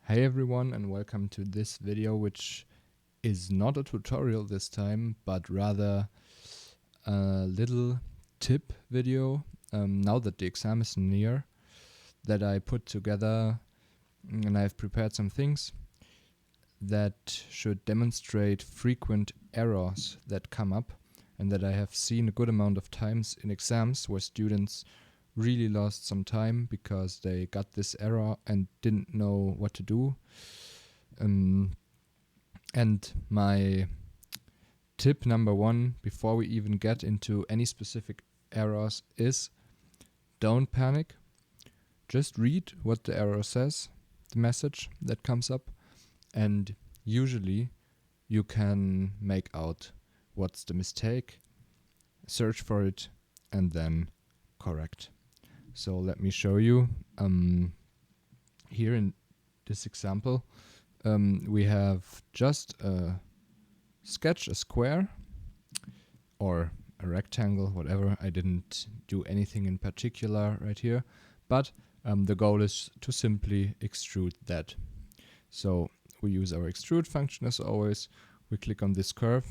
Hey everyone, and welcome to this video, which is not a tutorial this time, but rather a little tip video. Now that the exam is near, that I put together, and I've prepared some things that should demonstrate frequent errors that come up, and that I have seen a good amount of times in exams where students really lost some time because they got this error and didn't know what to do. And my tip number one, before we even get into any specific errors, is don't panic. Just read what the error says, the message that comes up, and usually you can make out what's the mistake, search for it, and then correct. So let me show you. Here in this example, we have just a sketch, a square or a rectangle, whatever. I didn't do anything in particular right here, but the goal is to simply extrude that. So we use our extrude function as always. We click on this curve,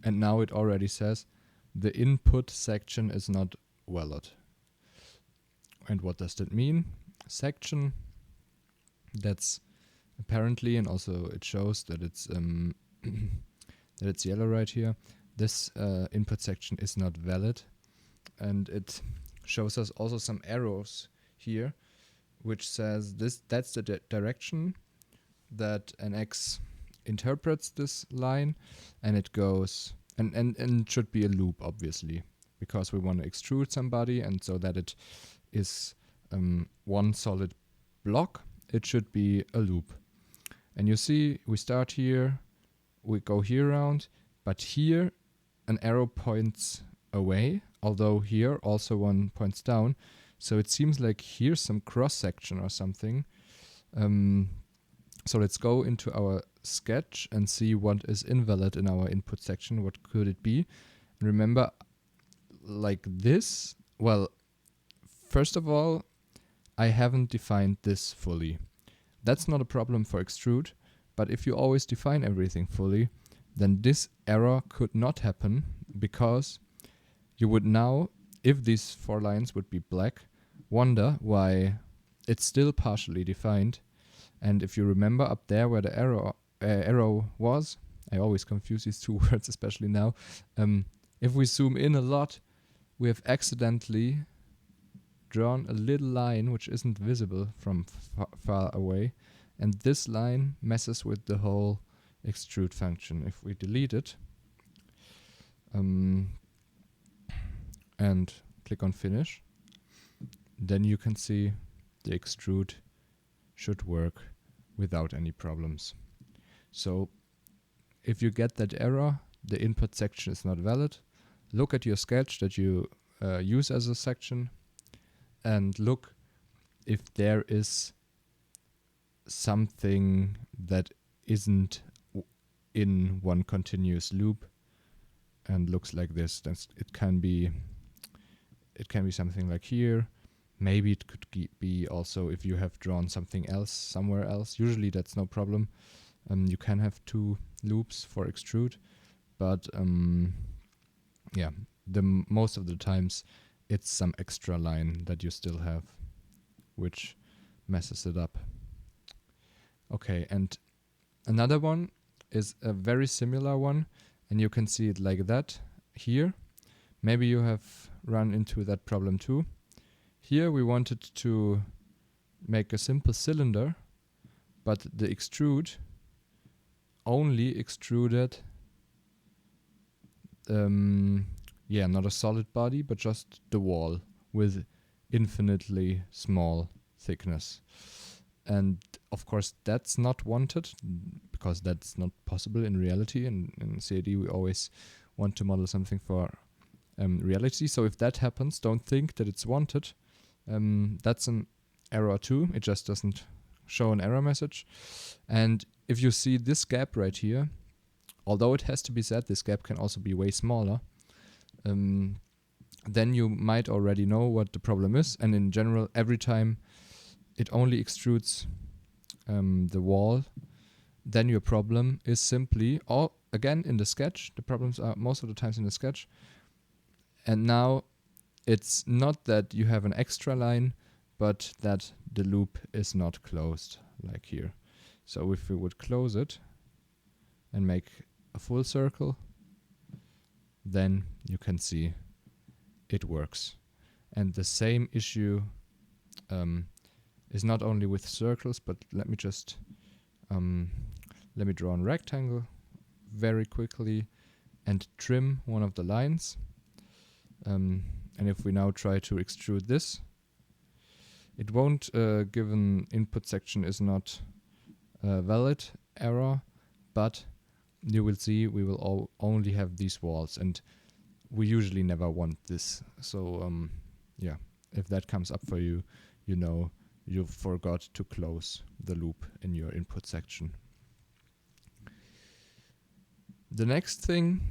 and now it already says the input section is not valid. And what does that mean? Section, that's apparently, and also it shows that it's that it's yellow right here. This input section is not valid, and it shows us also some arrows here, which says that's the direction that an X interprets this line, and it goes and it should be a loop, obviously, because we want to extrude somebody, and so that it is one solid block, it should be a loop. And you see, we start here, we go here around, but here an arrow points away, although here also one points down. So it seems like here's some cross section or something. So let's go into our sketch and see what is invalid in our input section. What could it be? And remember, like this, well, first of all, I haven't defined this fully. That's not a problem for extrude, but if you always define everything fully, then this error could not happen, because you would now, if these 4 lines would be black, wonder why it's still partially defined. And if you remember up there where the arrow was, I always confuse these two words, especially now. If we zoom in a lot, we have accidentally drawn a little line which isn't visible from far away, and this line messes with the whole extrude function. If we delete it and click on finish, then you can see the extrude should work without any problems. So if you get that error, the input section is not valid, look at your sketch that you use as a section, and look if there is something that isn't in one continuous loop and looks like this. It can be something like here. Maybe it could be also if you have drawn something else somewhere else. Usually that's no problem. You can have 2 loops for extrude, but yeah, most of the times it's some extra line that you still have, which messes it up. Okay, and another one is a very similar one, and you can see it like that here. Maybe you have run into that problem too. Here we wanted to make a simple cylinder, but the extrude only extruded not a solid body, but just the wall with infinitely small thickness. And of course that's not wanted, because that's not possible in reality. In CAD we always want to model something for reality. So if that happens, don't think that it's wanted. That's an error too. It just doesn't show an error message. And if you see this gap right here, although it has to be said, this gap can also be way smaller, then you might already know what the problem is. And in general, every time it only extrudes the wall, then your problem is simply, all again in the sketch, the problems are most of the times in the sketch, and now it's not that you have an extra line, but that the loop is not closed, like here. So if we would close it and make a full circle, then you can see it works. And the same issue is not only with circles, but let me just let me draw a rectangle very quickly and trim one of the lines. And if we now try to extrude this, it won't give an input section is not valid error, but you will see we will only have these walls, and we usually never want this. So yeah, if that comes up for you, you know you forgot to close the loop in your input section. The next thing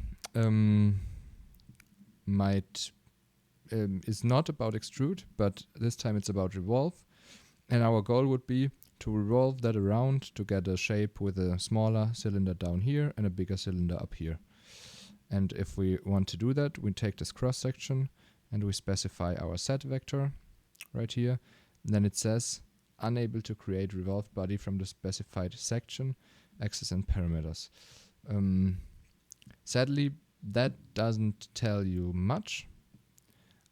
is not about extrude, but this time it's about revolve. And our goal would be to revolve that around to get a shape with a smaller cylinder down here and a bigger cylinder up here. And if we want to do that, we take this cross section and we specify our set vector right here. And then it says unable to create revolved body from the specified section, axis and parameters. Sadly, that doesn't tell you much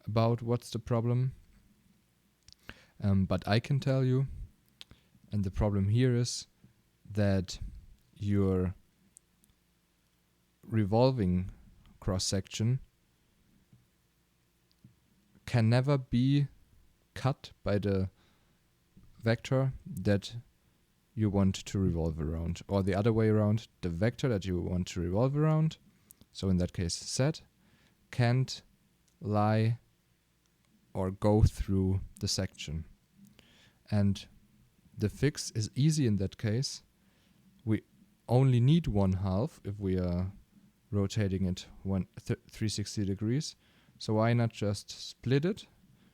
about what's the problem, but I can tell you, and the problem here is that your revolving cross-section can never be cut by the vector that you want to revolve around, or the other way around, the vector that you want to revolve around, so in that case Z, can't lie or go through the section. And the fix is easy in that case. We only need 1/2 if we are rotating it 360 degrees. So why not just split it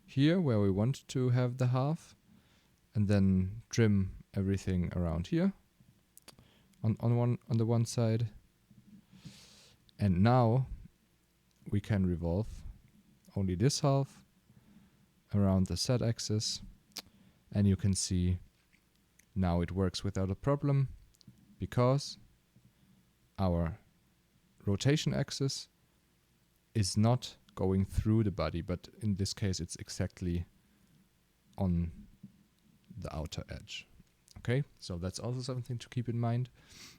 here where we want to have the half, and then trim everything around here on the one side. And now we can revolve only this half around the Z axis, and you can see now it works without a problem because our rotation axis is not going through the body, but in this case it's exactly on the outer edge. Okay, so that's also something to keep in mind.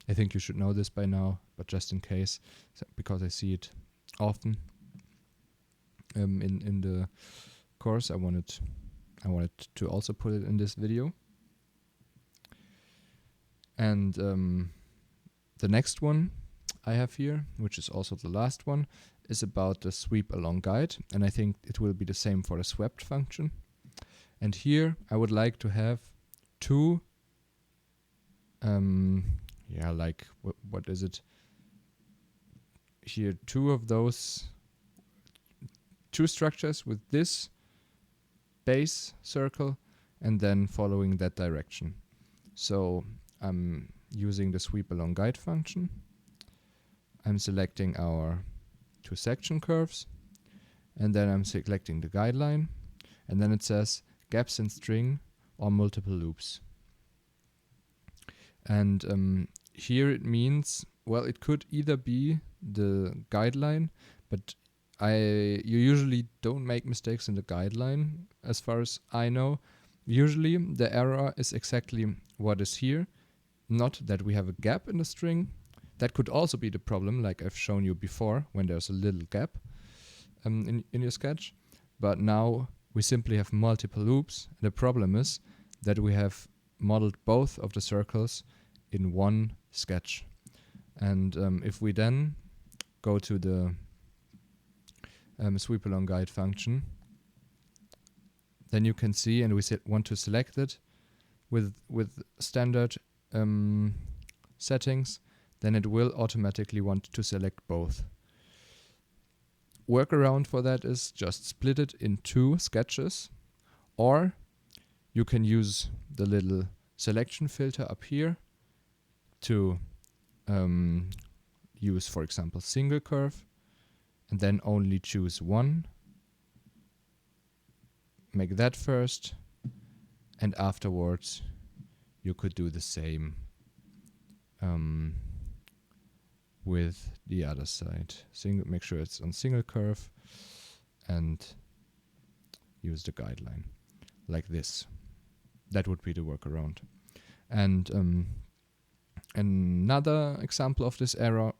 I think you should know this by now, but just in case, because I see it often in the course, I wanted to also put it in this video. And the next one I have here, which is also the last one, is about the sweep along guide, and I think it will be the same for the swept function. And here I would like to have two what is it here, two structures with this base circle and then following that direction. So I'm using the sweep along guide function. I'm selecting our two section curves, and then I'm selecting the guideline, and then it says gaps in string or multiple loops. And here it means, well, it could either be the guideline, but you usually don't make mistakes in the guideline as far as I know. Usually the error is exactly what is here, not that we have a gap in the string. That could also be the problem, like I've shown you before, when there's a little gap in your sketch. But now we simply have multiple loops. The problem is that we have modeled both of the circles in one sketch. And if we then go to the sweep along guide function, then you can see, and we want to select it with standard settings, then it will automatically want to select both. Workaround for that is just split it in two sketches, or you can use the little selection filter up here to use, for example, single curve, and then only choose one. Make that first, and afterwards you could do the same with the other side. Make sure it's on single curve and use the guideline like this. That would be the workaround. And another example of this error.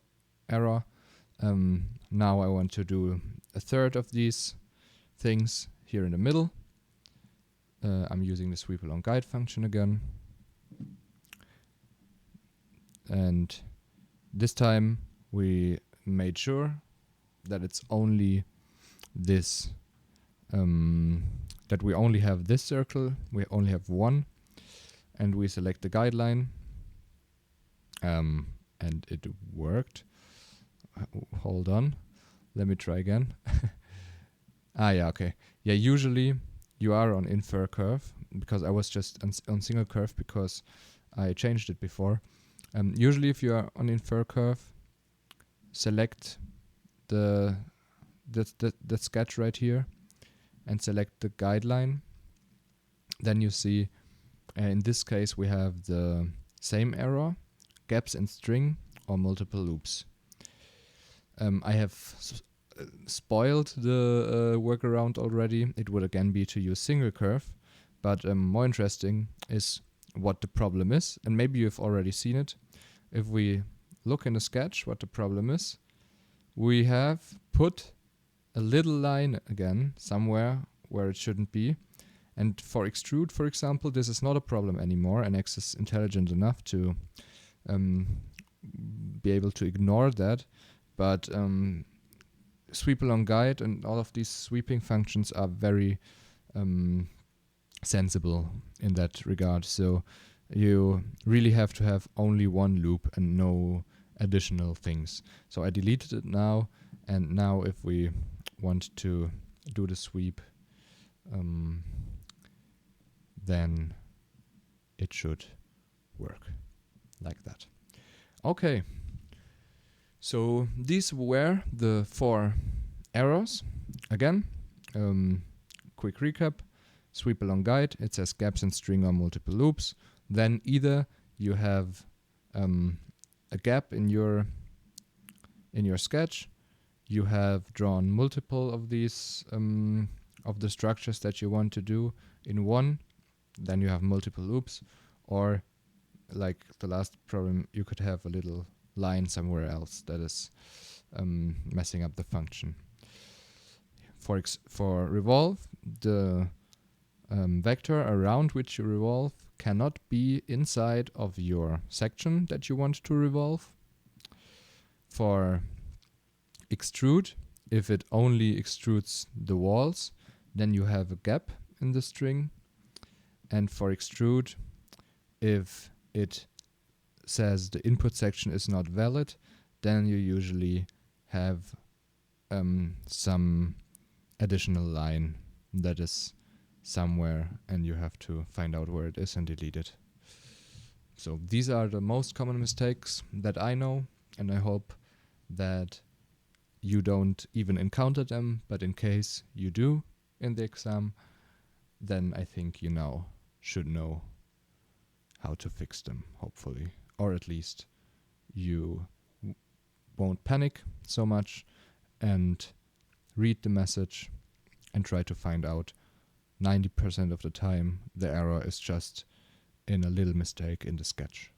Now I want to do a third of these things here in the middle. I'm using the sweep along guide function again. And this time we made sure that it's only this, that we only have this circle, we only have one, and we select the guideline, and it worked. Hold on, let me try again. Yeah, okay. Yeah, usually you are on infer curve, because I was just on single curve because I changed it before. Usually if you are on infer curve, select the sketch right here and select the guideline. Then you see, in this case we have the same error, gaps in string or multiple loops. I have spoiled the workaround already. It would again be to use single curve, but more interesting is what the problem is, and maybe you've already seen it. If we look in the sketch what the problem is, we have put a little line again somewhere where it shouldn't be. And for extrude, for example, this is not a problem anymore. NX is intelligent enough to be able to ignore that. But sweep along guide and all of these sweeping functions are very sensible in that regard. So you really have to have only one loop and no additional things. So I deleted it now, and now if we want to do the sweep, then it should work like that. Okay, so these were the 4 errors. Again, quick recap: sweep along guide, it says gaps in string or multiple loops. Then either you have a gap in your sketch, you have drawn multiple of these of the structures that you want to do in one, then you have multiple loops, or like the last problem, you could have a little line somewhere else that is messing up the function. For revolve, the vector around which you revolve cannot be inside of your section that you want to revolve. For extrude, if it only extrudes the walls, then you have a gap in the string. And for extrude, if it says the input section is not valid, then you usually have some additional line that is somewhere, and you have to find out where it is and delete it. So these are the most common mistakes that I know, and I hope that you don't even encounter them, but in case you do in the exam, then I think you now should know how to fix them, hopefully. Or at least you won't panic so much and read the message and try to find out 90% of the time the error is just in a little mistake in the sketch.